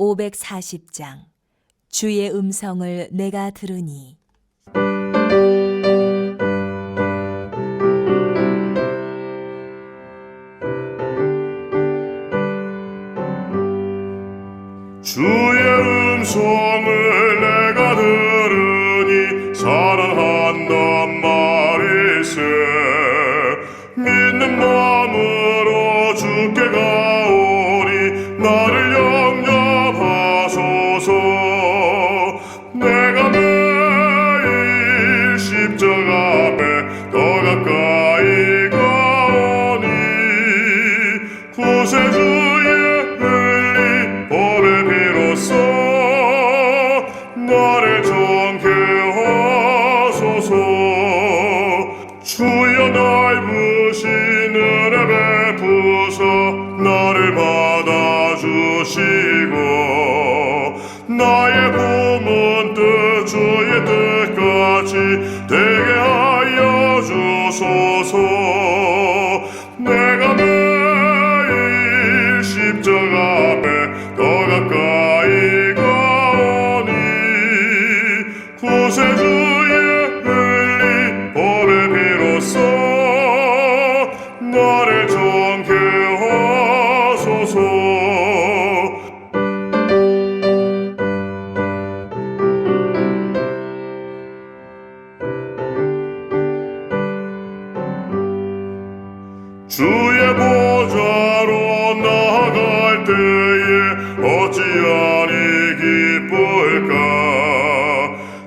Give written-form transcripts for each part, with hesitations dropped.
540장 주의 음성을 내가 들으니. 주의 음성을 내가 들으니 사랑한단 말일세. 믿는 마음으로 주께 가오니 나를 영접하소서. 내가 매일 십자가 앞에 더 가까이 가오니 구세주의 흘린 보배 비로소 나를 정케 하소서. 주여 넓으신 은혜 베푸사 나를 받아주시고 나의 품은 뜻 주의 뜻같이 되게 하여 주소서. 내가 매일 십자가 앞에 더 가까이 가오니 구세주의 흘린 보배 비로소 나를 정케 하소서. 주의 보좌로 나아갈 때에 어찌하니 기쁠까.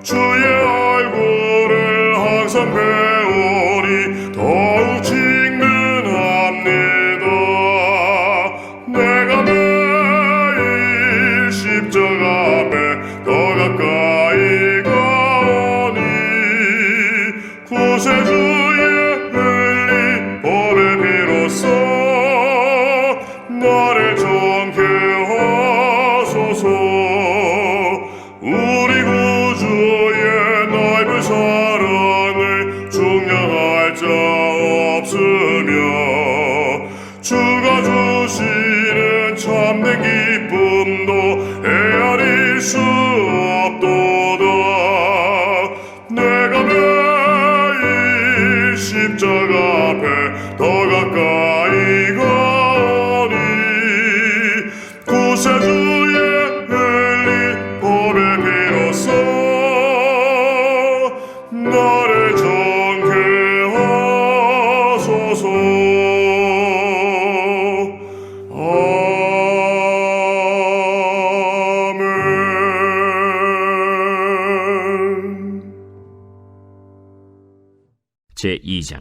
주의 얼굴을 항상 배우니 더욱 직능합니다. 내가 매일 십자가 앞에 더 가까이 가오니 구세주의 흘린 보배 비로소 나를 정케 하소서. 우리 구주의 넓은 사랑을 중량할 자 없으며 주가 주시는 참된 기쁨도 헤아릴 수 없도다. 내가 매일 십자가 앞에 더 가까이 가오니 구세주의 흘린 보배 비로소 나를 정케 하소서. 아멘. 제2장.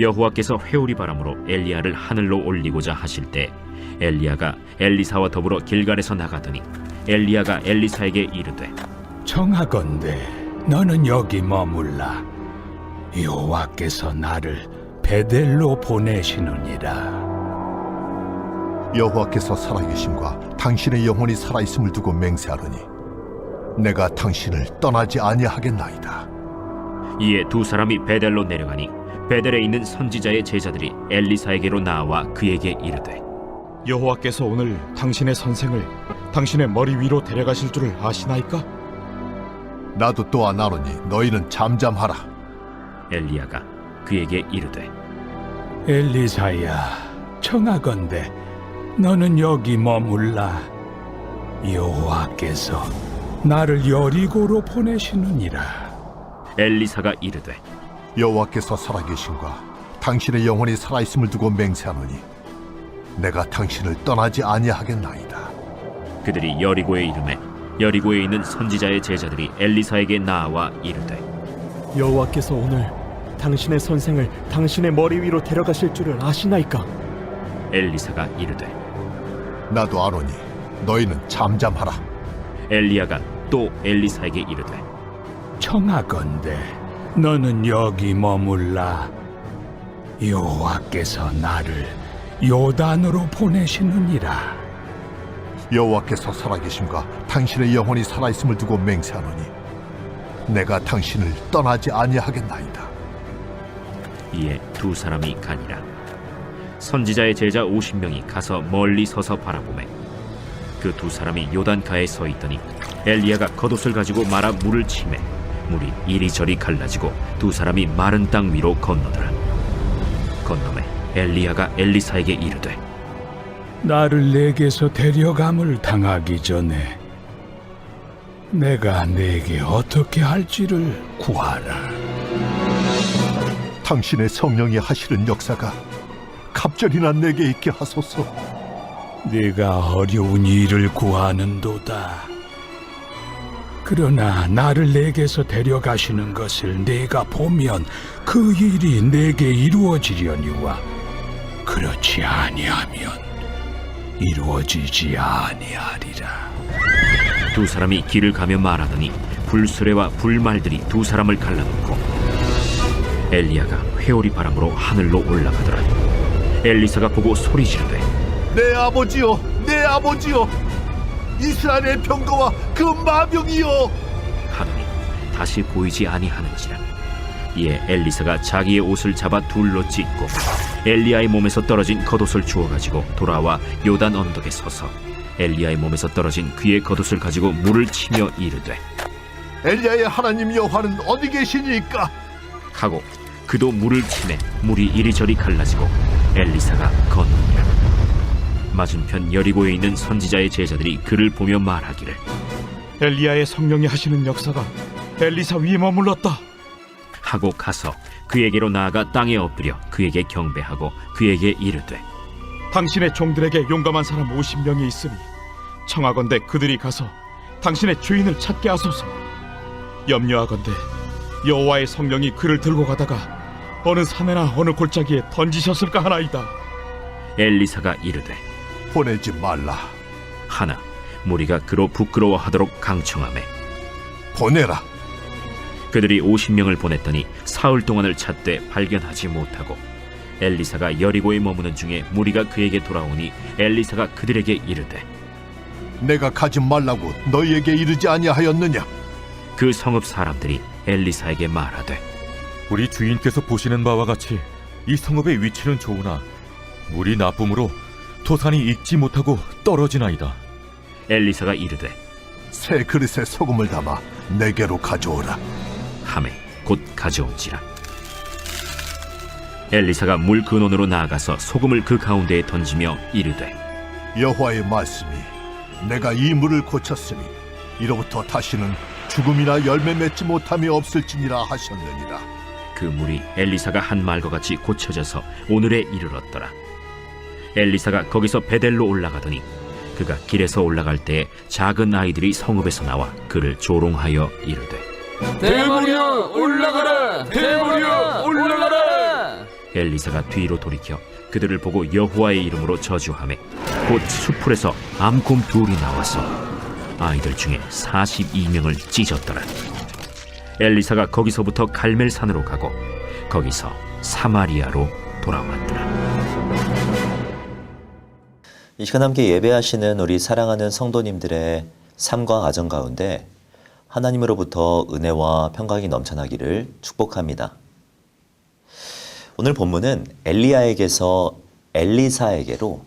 여호와께서 회오리 바람으로 엘리야를 하늘로 올리고자 하실 때 엘리야가 엘리사와 더불어 길갈에서 나가더니 엘리야가 엘리사에게 이르되 청하건대 너는 여기 머물라. 여호와께서 나를 베델로 보내시느니라. 여호와께서 살아계심과 당신의 영혼이 살아있음을 두고 맹세하노니 내가 당신을 떠나지 아니하겠나이다. 이에 두 사람이 베델로 내려가니 베델에 있는 선지자의 제자들이 엘리사에게로 나와 그에게 이르되 여호와께서 오늘 당신의 선생을 당신의 머리 위로 데려가실 줄을 아시나이까? 나도 또한 아노니 너희는 잠잠하라. 엘리야가 그에게 이르되 엘리사야, 청하건대 너는 여기 머물라. 여호와께서 나를 여리고로 보내시느니라. 엘리사가 이르되 여호와께서 살아계심과 당신의 영혼이 살아있음을 두고 맹세하노니 내가 당신을 떠나지 아니하겠나이다. 그들이 여리고에 이르매 여리고에 있는 선지자의 제자들이 엘리사에게 나와 이르되 여호와께서 오늘 당신의 선생을 당신의 머리 위로 데려가실 줄을 아시나이까? 엘리사가 이르되 나도 아노니 너희는 잠잠하라. 엘리야가 또 엘리사에게 이르되 청하건대 너는 여기 머물라. 여호와께서 나를 요단으로 보내시느니라. 여호와께서 살아계심과 당신의 영혼이 살아있음을 두고 맹세하노니 내가 당신을 떠나지 아니하겠나이다. 이에 두 사람이 가니라. 선지자의 제자 50명이 가서 멀리 서서 바라보매 그 두 사람이 요단가에 서 있더니 엘리야가 겉옷을 가지고 말아 물을 치매 물이 이리저리 갈라지고 두 사람이 마른 땅 위로 건너더라. 건너매 엘리야가 엘리사에게 이르되 나를 내게서 데려감을 당하기 전에 내가 내게 어떻게 할지를 구하라. 당신의 성령이 하시는 역사가 갑절이나 내게 있게 하소서. 네가 어려운 일을 구하는도다. 그러나 나를 내게서 데려가시는 것을 내가 보면 그 일이 내게 이루어지려니와 그렇지 아니하면 이루어지지 아니하리라. 두 사람이 길을 가며 말하더니 불수레와 불말들이 두 사람을 갈라놓고 엘리야가 회오리 바람으로 하늘로 올라가더라. 엘리사가 보고 소리 지르되 내 아버지여, 내 아버지여, 이스라엘의 병거와 그 마병이여. 하더니 다시 보이지 아니하는지라. 이에 엘리사가 자기의 옷을 잡아 둘로 찢고 엘리야의 몸에서 떨어진 겉옷을 주워가지고 돌아와 요단 언덕에 서서 엘리야의 몸에서 떨어진 그의 겉옷을 가지고 물을 치며 이르되 엘리야의 하나님 여호와는 어디 계시니까? 하고 그도 물을 치매 물이 이리저리 갈라지고 엘리사가 건너니라. 맞은편 여리고에 있는 선지자의 제자들이 그를 보며 말하기를 엘리야의 성령이 하시는 역사가 엘리사 위에 머물렀다 하고 가서 그에게로 나아가 땅에 엎드려 그에게 경배하고 그에게 이르되 당신의 종들에게 용감한 사람 50명이 있으니 청하건대 그들이 가서 당신의 주인을 찾게 하소서. 염려하건대 여호와의 성령이 그를 들고 가다가 어느 산에나 어느 골짜기에 던지셨을까 하나이다. 엘리사가 이르되 보내지 말라. 하나 무리가 그로 부끄러워하도록 강청하매 보내라. 그들이 50명을 보냈더니 사흘 동안을 찾되 발견하지 못하고 엘리사가 여리고에 머무는 중에 무리가 그에게 돌아오니 엘리사가 그들에게 이르되 내가 가지 말라고 너희에게 이르지 아니하였느냐? 그 성읍 사람들이 엘리사에게 말하되 우리 주인께서 보시는 바와 같이 이 성읍의 위치는 좋으나 물이 나쁨으로 토산이 익지 못하고 떨어지나이다. 엘리사가 이르되 새 그릇에 소금을 담아 내게로 가져오라. 하매 곧 가져온지라. 엘리사가 물 근원으로 나아가서 소금을 그 가운데에 던지며 이르되 여호와의 말씀이 내가 이 물을 고쳤으니 이로부터 다시는 죽음이나 열매 맺지 못함이 없을지니라 하셨느니라. 그 물이 엘리사가 한 말과 같이 고쳐져서 오늘에 이르렀더라. 엘리사가 거기서 베델로 올라가더니 그가 길에서 올라갈 때에 작은 아이들이 성읍에서 나와 그를 조롱하여 이르되 대머리여 올라가라! 대머리여 올라가라! 엘리사가 뒤로 돌이켜 그들을 보고 여호와의 이름으로 저주하매 곧 수풀에서 암곰 둘이 나와서 아이들 중에 42명을 찢었더라. 엘리사가 거기서부터 갈멜산으로 가고 거기서 사마리아로 돌아왔더라. 이 시간 함께 예배하시는 우리 사랑하는 성도님들의 삶과 가정 가운데 하나님으로부터 은혜와 평강이 넘쳐나기를 축복합니다. 오늘 본문은 엘리야에게서 엘리사에게로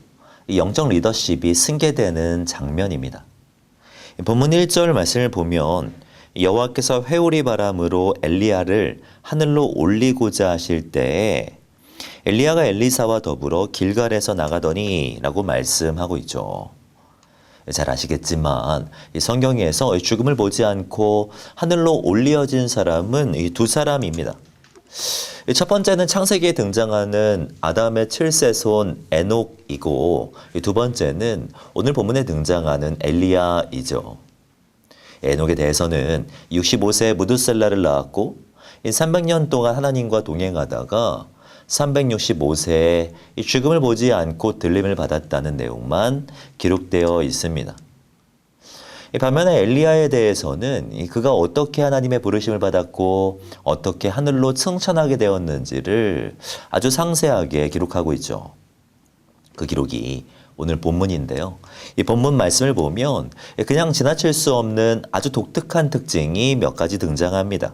영적 리더십이 승계되는 장면입니다. 본문 1절 말씀을 보면 여호와께서 회오리 바람으로 엘리야를 하늘로 올리고자 하실 때에 엘리야가 엘리사와 더불어 길갈에서 나가더니 라고 말씀하고 있죠. 잘 아시겠지만 이 성경에서 죽음을 보지 않고 하늘로 올려진 사람은 이 두 사람입니다. 첫 번째는 창세기에 등장하는 아담의 7세손 에녹이고 두 번째는 오늘 본문에 등장하는 엘리야이죠. 에녹에 대해서는 65세에 무두셀라를 낳았고 300년 동안 하나님과 동행하다가 365세에 죽음을 보지 않고 들림을 받았다는 내용만 기록되어 있습니다. 반면에 엘리야에 대해서는 그가 어떻게 하나님의 부르심을 받았고 어떻게 하늘로 승천하게 되었는지를 아주 상세하게 기록하고 있죠. 그 기록이 오늘 본문인데요. 이 본문 말씀을 보면 그냥 지나칠 수 없는 아주 독특한 특징이 몇 가지 등장합니다.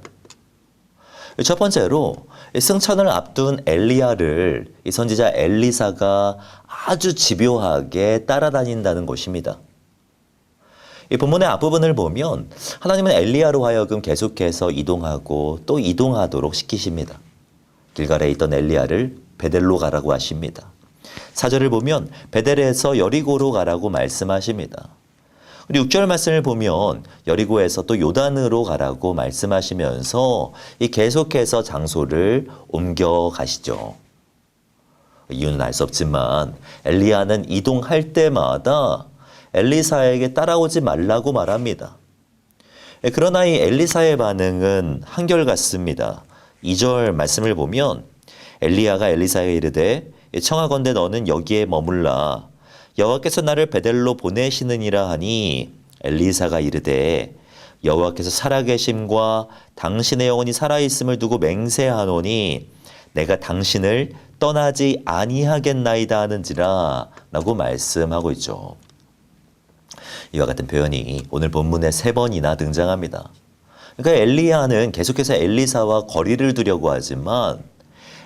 첫 번째로 승천을 앞둔 엘리야를 이 선지자 엘리사가 아주 집요하게 따라다닌다는 것입니다. 이 본문의 앞부분을 보면 하나님은 엘리야로 하여금 계속해서 이동하고 또 이동하도록 시키십니다. 길갈에 있던 엘리야를 베델로 가라고 하십니다. 4절을 보면 베델에서 여리고로 가라고 말씀하십니다. 우리 6절 말씀을 보면 여리고에서 또 요단으로 가라고 말씀하시면서 이 계속해서 장소를 옮겨 가시죠. 이유는 알 수 없지만 엘리야는 이동할 때마다 엘리사에게 따라오지 말라고 말합니다. 그러나 이 엘리사의 반응은 한결같습니다. 2절 말씀을 보면 엘리야가 엘리사에게 이르되 청하건대 너는 여기에 머물라. 여호와께서 나를 베델로 보내시느니라 하니 엘리사가 이르되 여호와께서 살아계심과 당신의 영혼이 살아있음을 두고 맹세하노니 내가 당신을 떠나지 아니하겠나이다 하는지라 라고 말씀하고 있죠. 이와 같은 표현이 오늘 본문에 3번이나 등장합니다. 그러니까 엘리야는 계속해서 엘리사와 거리를 두려고 하지만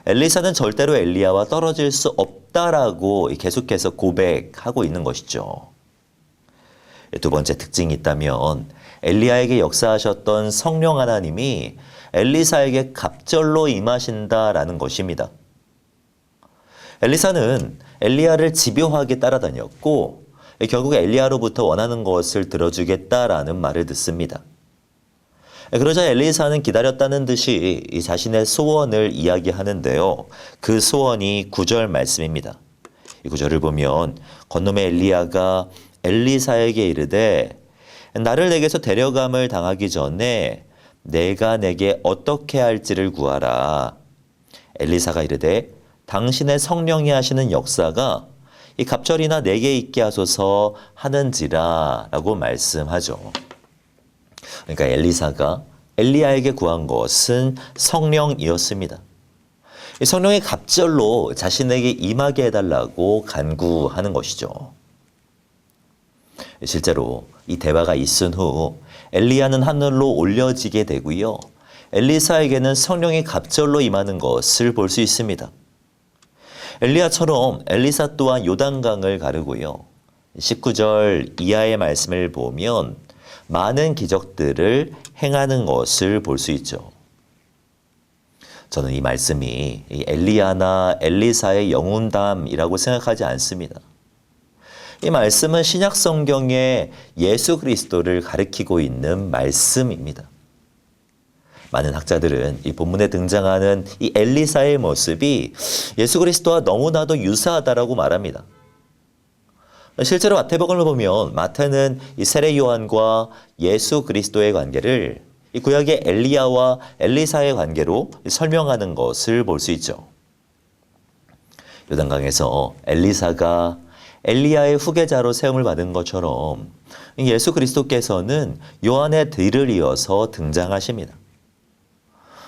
엘리사는 절대로 엘리야와 떨어질 수 없다라고 계속해서 고백하고 있는 것이죠. 두 번째 특징이 있다면 엘리야에게 역사하셨던 성령 하나님이 엘리사에게 갑절로 임하신다라는 것입니다. 엘리사는 엘리야를 집요하게 따라다녔고 결국 엘리야로부터 원하는 것을 들어주겠다라는 말을 듣습니다. 그러자 엘리사는 기다렸다는 듯이 자신의 소원을 이야기하는데요. 그 소원이 9절 말씀입니다. 이 9절을 보면 건놈의 엘리야가 엘리사에게 이르되 나를 내게서 데려감을 당하기 전에 내가 내게 어떻게 할지를 구하라. 엘리사가 이르되 당신의 성령이 하시는 역사가 이 갑절이나 내게 있게 하소서 하는지라 라고 말씀하죠. 그러니까 엘리사가 엘리야에게 구한 것은 성령이었습니다. 이 성령의 갑절로 자신에게 임하게 해달라고 간구하는 것이죠. 실제로 이 대화가 있은 후 엘리야는 하늘로 올려지게 되고요. 엘리사에게는 성령의 갑절로 임하는 것을 볼 수 있습니다. 엘리야처럼 엘리사 또한 요단강을 가르고요. 19절 이하의 말씀을 보면 많은 기적들을 행하는 것을 볼 수 있죠. 저는 이 말씀이 엘리야나 엘리사의 영웅담이라고 생각하지 않습니다. 이 말씀은 신약 성경에 예수 그리스도를 가리키고 있는 말씀입니다. 많은 학자들은 이 본문에 등장하는 이 엘리사의 모습이 예수 그리스도와 너무나도 유사하다라고 말합니다. 실제로 마태복음을 보면 마태는 이 세례 요한과 예수 그리스도의 관계를 이 구약의 엘리야와 엘리사의 관계로 설명하는 것을 볼 수 있죠. 요단강에서 엘리사가 엘리야의 후계자로 세움을 받은 것처럼 예수 그리스도께서는 요한의 뒤를 이어서 등장하십니다.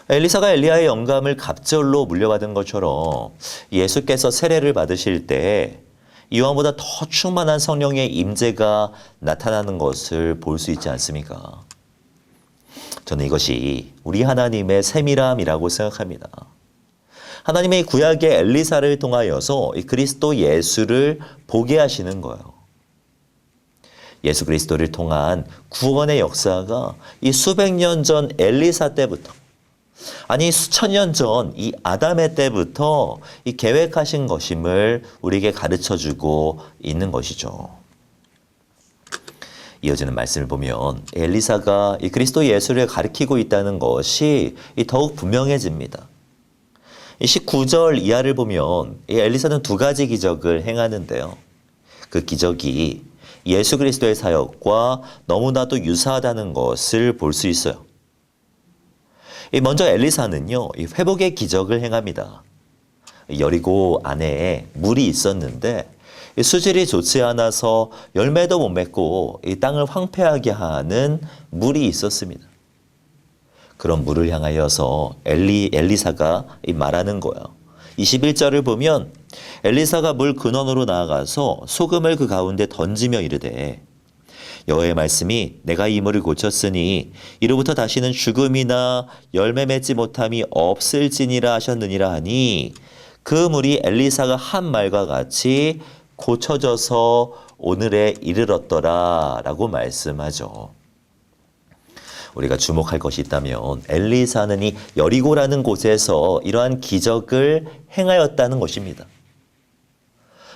엘리사가 엘리야의 영감을 갑절로 물려받은 것처럼 예수께서 세례를 받으실 때 요한보다 더 충만한 성령의 임재가 나타나는 것을 볼 수 있지 않습니까? 저는 이것이 우리 하나님의 세밀함이라고 생각합니다. 하나님의 구약의 엘리사를 통하여서 이 그리스도 예수를 보게 하시는 거예요. 예수 그리스도를 통한 구원의 역사가 이 수백 년 전 엘리사 때부터, 아니 수천 년 전 이 아담의 때부터 이 계획하신 것임을 우리에게 가르쳐주고 있는 것이죠. 이어지는 말씀을 보면 엘리사가 이 그리스도 예수를 가리키고 있다는 것이 더욱 분명해집니다. 19절 이하를 보면 이 엘리사는 2가지 기적을 행하는데요. 그 기적이 예수 그리스도의 사역과 너무나도 유사하다는 것을 볼 수 있어요. 먼저 엘리사는요, 이 회복의 기적을 행합니다. 여리고 안에 물이 있었는데 수질이 좋지 않아서 열매도 못 맺고 이 땅을 황폐하게 하는 물이 있었습니다. 그런 물을 향하여서 엘리사가 말하는 거예요. 21절을 보면 엘리사가 물 근원으로 나아가서 소금을 그 가운데 던지며 이르되 여호와의 말씀이 내가 이 물을 고쳤으니 이로부터 다시는 죽음이나 열매 맺지 못함이 없을지니라 하셨느니라 하니 그 물이 엘리사가 한 말과 같이 고쳐져서 오늘에 이르렀더라 라고 말씀하죠. 우리가 주목할 것이 있다면 엘리사는 이 여리고라는 곳에서 이러한 기적을 행하였다는 것입니다.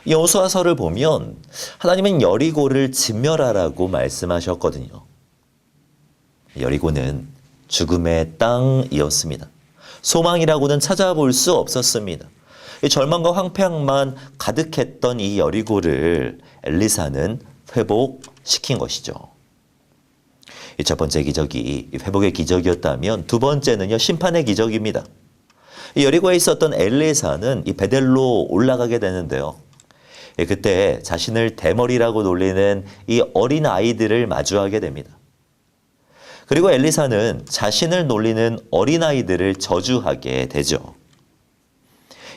여호수아서를 보면 하나님은 여리고를 진멸하라고 말씀하셨거든요. 여리고는 죽음의 땅이었습니다. 소망이라고는 찾아볼 수 없었습니다. 절망과 황폐함만 가득했던 이 여리고를 엘리사는 회복시킨 것이죠. 첫 번째 기적이 회복의 기적이었다면 두 번째는요, 심판의 기적입니다. 여리고에 있었던 엘리사는 이 베델로 올라가게 되는데요. 그때 자신을 대머리라고 놀리는 이 어린 아이들을 마주하게 됩니다. 그리고 엘리사는 자신을 놀리는 어린 아이들을 저주하게 되죠.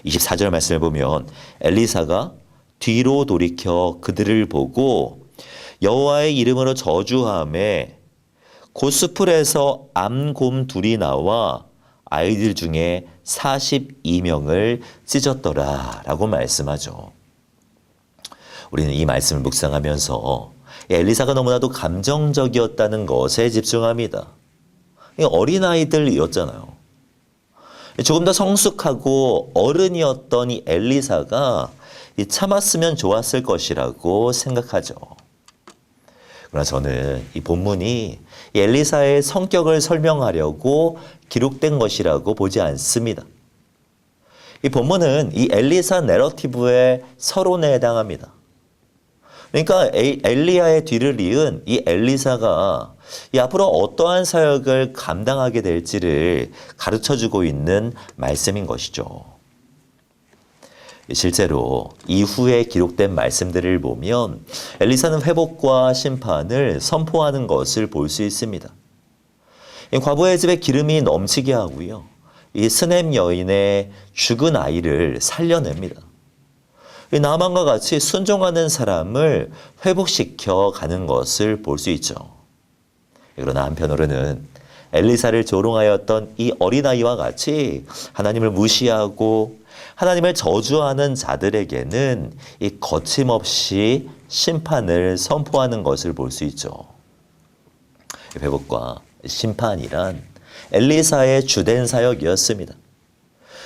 24절 말씀을 보면 엘리사가 뒤로 돌이켜 그들을 보고 여호와의 이름으로 저주하매 곧 수풀에서 암곰 둘이 나와 아이들 중에 42명을 찢었더라 라고 말씀하죠. 우리는 이 말씀을 묵상하면서 엘리사가 너무나도 감정적이었다는 것에 집중합니다. 어린아이들이었잖아요. 조금 더 성숙하고 어른이었던 이 엘리사가 참았으면 좋았을 것이라고 생각하죠. 그러나 저는 이 본문이 엘리사의 성격을 설명하려고 기록된 것이라고 보지 않습니다. 이 본문은 이 엘리사 내러티브의 서론에 해당합니다. 그러니까 엘리야의 뒤를 이은 이 엘리사가 이 앞으로 어떠한 사역을 감당하게 될지를 가르쳐주고 있는 말씀인 것이죠. 실제로 이후에 기록된 말씀들을 보면 엘리사는 회복과 심판을 선포하는 것을 볼 수 있습니다. 과부의 집에 기름이 넘치게 하고요. 이 스넴 여인의 죽은 아이를 살려냅니다. 나만과 같이 순종하는 사람을 회복시켜 가는 것을 볼 수 있죠. 그러나 한편으로는 엘리사를 조롱하였던 이 어린아이와 같이 하나님을 무시하고 하나님을 저주하는 자들에게는 이 거침없이 심판을 선포하는 것을 볼 수 있죠. 회복과 심판이란 엘리사의 주된 사역이었습니다.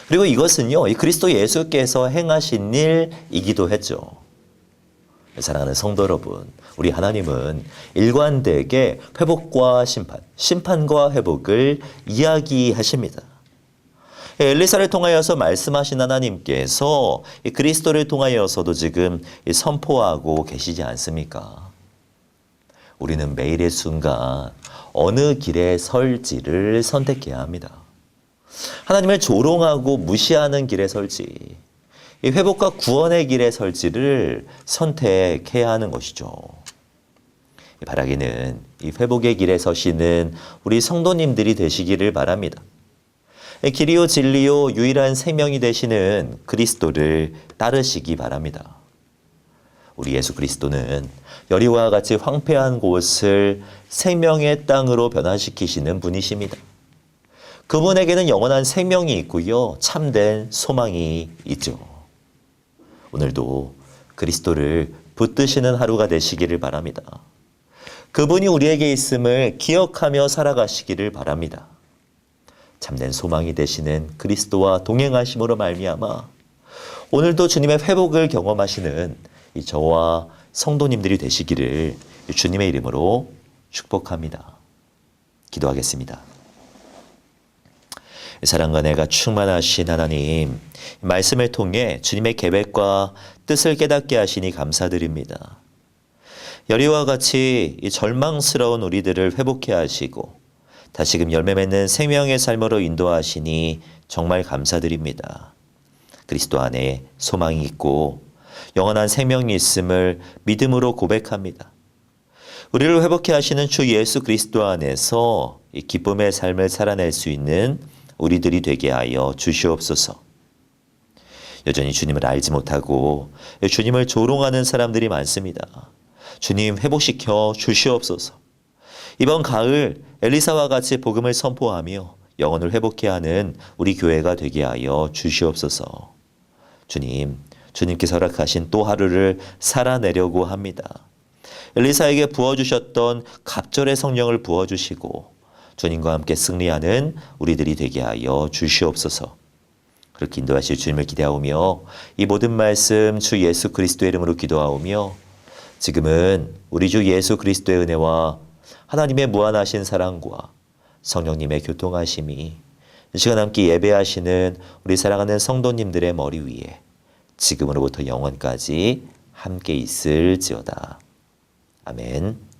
그리고 이것은요, 이 그리스도 예수께서 행하신 일이기도 했죠. 사랑하는 성도 여러분, 우리 하나님은 일관되게 회복과 심판, 심판과 회복을 이야기하십니다. 엘리사를 통하여서 말씀하신 하나님께서 그리스도를 통하여서도 지금 선포하고 계시지 않습니까? 우리는 매일의 순간 어느 길에 설지를 선택해야 합니다. 하나님을 조롱하고 무시하는 길에 설지, 이 회복과 구원의 길에 설지를 선택해야 하는 것이죠. 바라기는 이 회복의 길에 서시는 우리 성도님들이 되시기를 바랍니다. 길이요 진리요 유일한 생명이 되시는 그리스도를 따르시기 바랍니다. 우리 예수 그리스도는 여리고와 같이 황폐한 곳을 생명의 땅으로 변화시키시는 분이십니다. 그분에게는 영원한 생명이 있고요, 참된 소망이 있죠. 오늘도 그리스도를 붙드시는 하루가 되시기를 바랍니다. 그분이 우리에게 있음을 기억하며 살아가시기를 바랍니다. 참된 소망이 되시는 그리스도와 동행하심으로 말미암아 오늘도 주님의 회복을 경험하시는 이 저와 성도님들이 되시기를 주님의 이름으로 축복합니다. 기도하겠습니다. 사랑과 은혜가 충만하신 하나님, 말씀을 통해 주님의 계획과 뜻을 깨닫게 하시니 감사드립니다. 여리와 같이 이 절망스러운 우리들을 회복해 하시고 다시금 열매 맺는 생명의 삶으로 인도하시니 정말 감사드립니다. 그리스도 안에 소망이 있고 영원한 생명이 있음을 믿음으로 고백합니다. 우리를 회복해 하시는 주 예수 그리스도 안에서 이 기쁨의 삶을 살아낼 수 있는 우리들이 되게 하여 주시옵소서. 여전히 주님을 알지 못하고 주님을 조롱하는 사람들이 많습니다. 주님 회복시켜 주시옵소서. 이번 가을 엘리사와 같이 복음을 선포하며 영혼을 회복케 하는 우리 교회가 되게 하여 주시옵소서. 주님, 주님께서 허락하신 또 하루를 살아내려고 합니다. 엘리사에게 부어주셨던 갑절의 성령을 부어주시고 주님과 함께 승리하는 우리들이 되게 하여 주시옵소서. 그렇게 인도하실 주님을 기대하오며 이 모든 말씀 주 예수 그리스도의 이름으로 기도하오며 지금은 우리 주 예수 그리스도의 은혜와 하나님의 무한하신 사랑과 성령님의 교통하심이 이 시간 함께 예배하시는 우리 사랑하는 성도님들의 머리 위에 지금으로부터 영원까지 함께 있을지어다. 아멘.